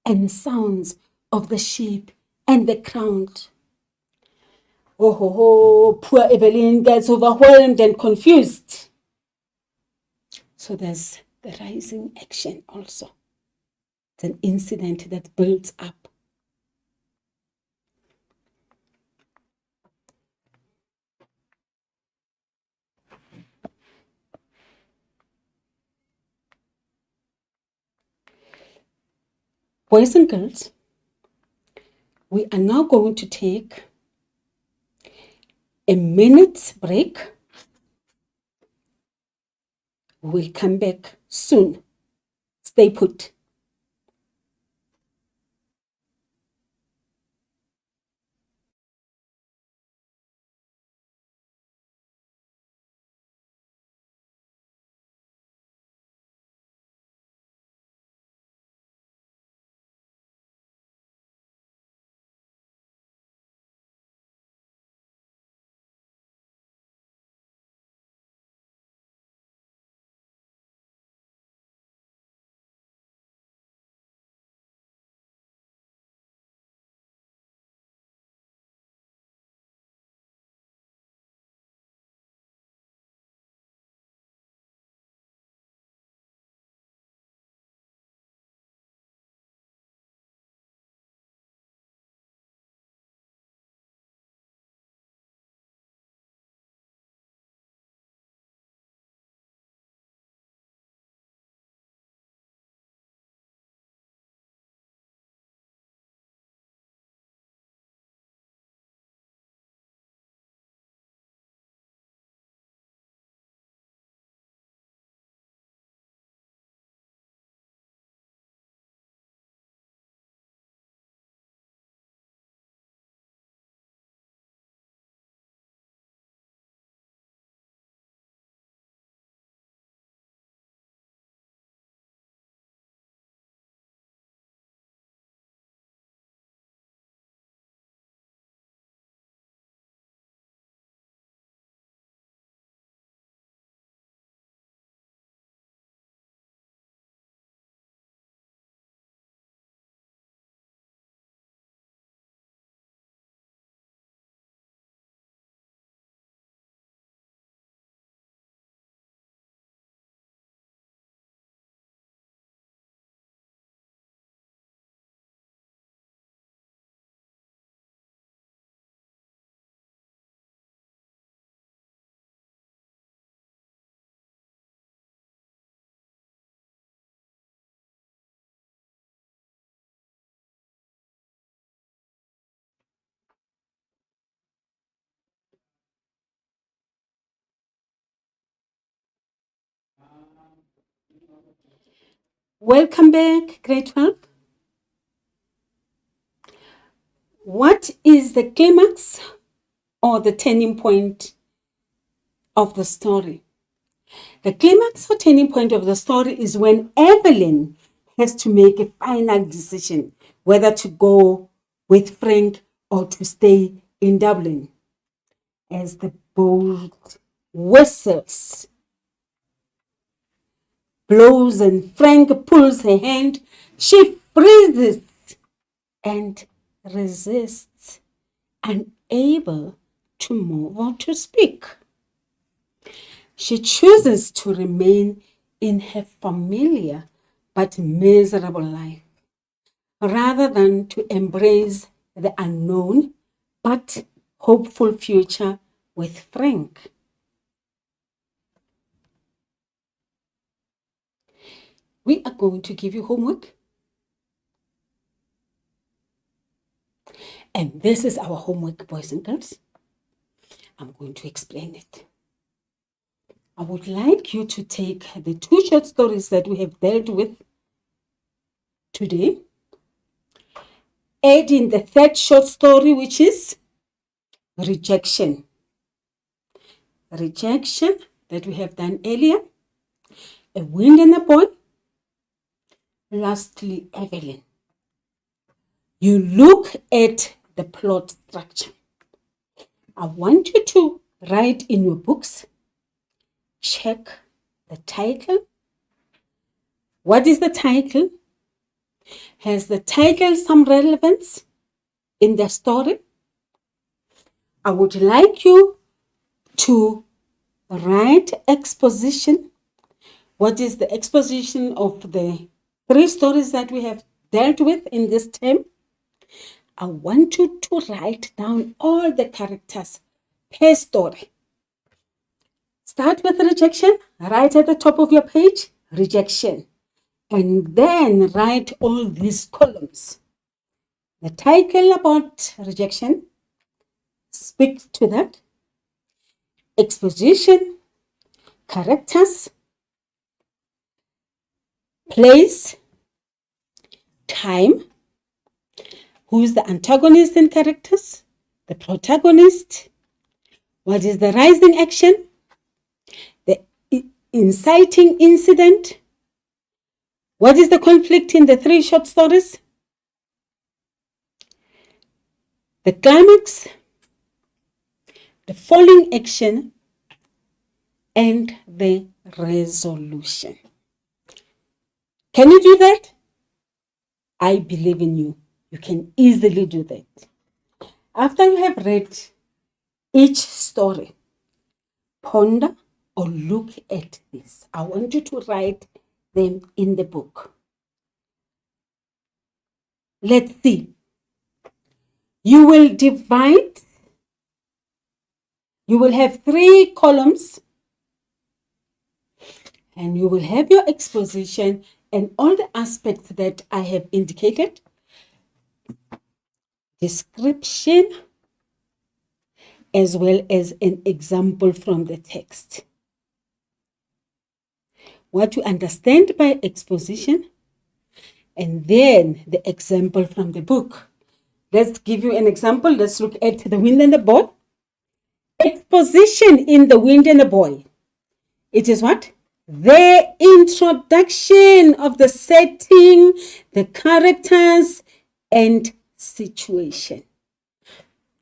and sounds of the ship and the crowd. Oh, poor Evelyn gets overwhelmed and confused. So there's the rising action also. It's an incident that builds up. Boys and girls, we are now going to take a minute's break. We'll come back soon. Stay put. Welcome back, grade 12. What is the climax or the turning point of the story? The climax or turning point of the story is when Evelyn has to make a final decision whether to go with Frank or to stay in Dublin. As the boat whistles, blows, and Frank pulls her hand, she freezes and resists, unable to move or to speak. She chooses to remain in her familiar but miserable life, rather than to embrace the unknown but hopeful future with Frank. We are going to give you homework. And this is our homework, boys and girls. I'm going to explain it. I would like you to take the 2 short stories that we have dealt with today, add in the 3rd short story, which is rejection. Rejection that we have done earlier, a wind and a boy. Lastly, Evelyn. You look at the plot structure. I want you to write in your books, check the title. What is the title? Has the title some relevance in the story? I would like you to write exposition. What is the exposition of the 3 stories that we have dealt with in this term? I want you to write down all the characters per story. Start with rejection, right at the top of your page, rejection. And then write all these columns. The title about rejection, speak to that. Exposition, characters, place, time, who is the antagonist in characters, the protagonist, what is the rising action, the inciting incident, what is the conflict in the 3 short stories, the climax, the falling action, and the resolution. Can you do that? I believe in you. You can easily do that. After you have read each story, ponder or look at this. I want you to write them in the book. Let's see. You will divide. You will have 3 columns. And you will have your exposition and all the aspects that I have indicated. Description, as well as an example from the text. What you understand by exposition, and then the example from the book. Let's give you an example. Let's look at The Wind and the Boy. Exposition in The Wind and the Boy. It is what? The introduction of the setting, the characters, and situation.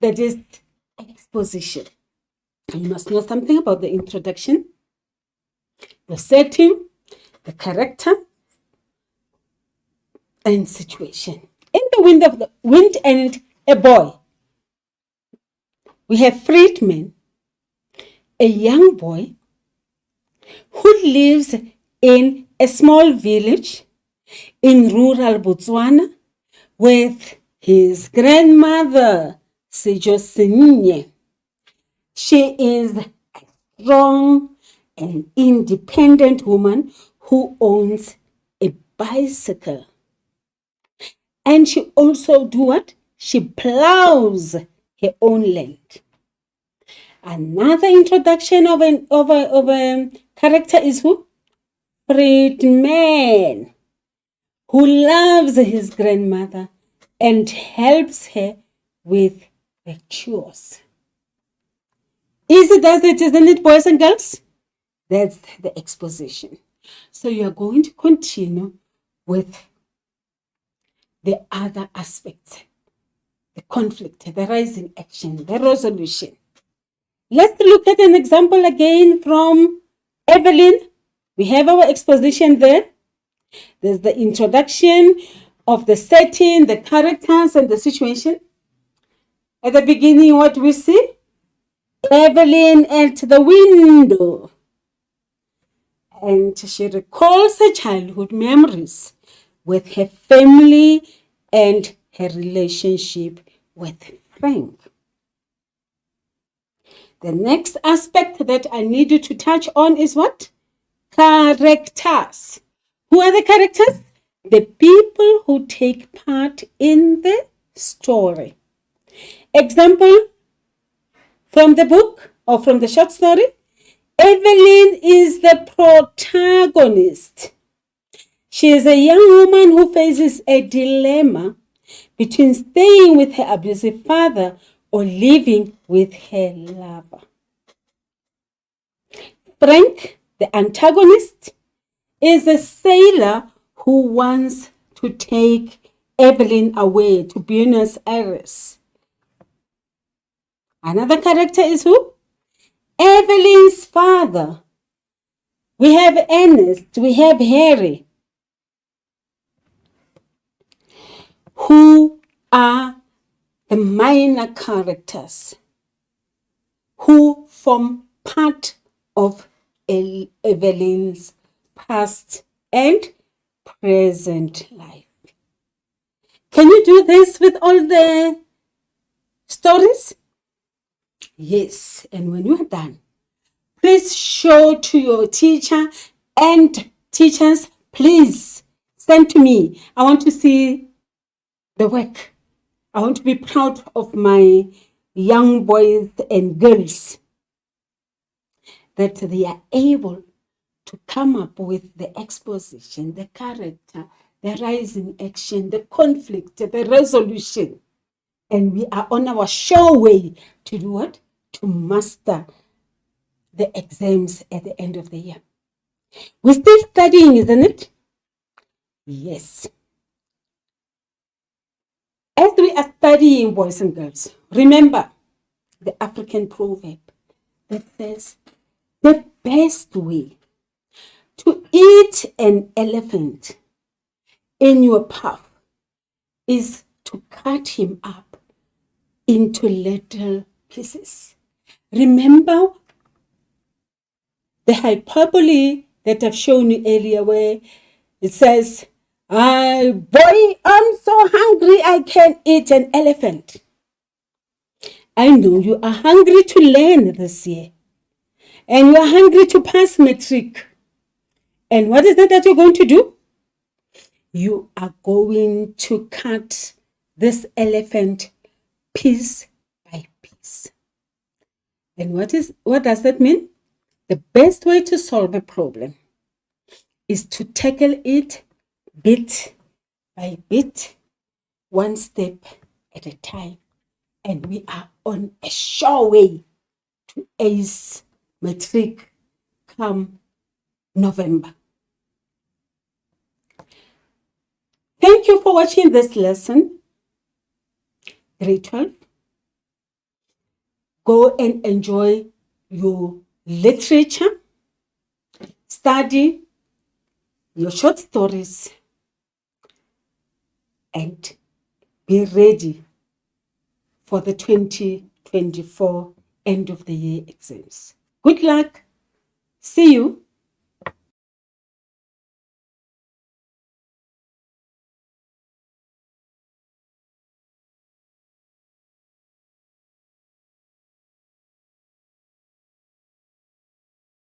That is exposition. You must know something about the introduction, the setting, the character, and situation. In The Wind and a Boy, we have Friedman, a young boy who lives in a small village in rural Botswana with his grandmother, Sejosinye. She is a strong and independent woman who owns a bicycle. And she also do what? She plows her own land. Another introduction of a character is who? freedman who loves his grandmother and helps her with the chores. Easy does it, isn't it, boys and girls? That's the exposition. So you are going to continue with the other aspects, the conflict, the rising action, the resolution. Let's look at an example again from Evelyn. We have our exposition there. There's the introduction of the setting, the characters, and the situation. At the beginning, what we see? Evelyn at the window. And she recalls her childhood memories with her family and her relationship with Frank. The next aspect that I need you to touch on is what? Characters. Who are the characters? The people who take part in the story. Example from the book or from the short story. Evelyn is the protagonist. She is a young woman who faces a dilemma between staying with her abusive father or living with her lover. Frank, the antagonist, is a sailor who wants to take Evelyn away to Buenos Aires. Another character is who? Evelyn's father. We have Ernest, we have Harry, who are the minor characters who form part of Evelyn's past and present life. Can you do this with all the stories? Yes, and when you are done, please show to your teacher, and teachers, please send to me. I want to see the work. I want to be proud of my young boys and girls that they are able to come up with the exposition, the character, the rising action, the conflict, the resolution. And we are on our sure way to do what? To master the exams at the end of the year. We're still studying, isn't it? Yes. As we are studying, boys and girls, remember the African proverb that says the best way to eat an elephant in your path is to cut him up into little pieces. Remember the hyperbole that I've shown you earlier, where it says, boy, I'm so hungry I can eat an elephant. I know you are hungry to learn this year, and you are hungry to pass matric. And what is that you're going to do? You are going to cut this elephant piece by piece. And what does that mean? The best way to solve a problem is to tackle it bit by bit, one step at a time. And we are on a sure way to ace matric come November. Thank you for watching this lesson, grade 12. Go and enjoy your literature, study your short stories, and be ready for the 2024 end of the year exams. Good luck. See you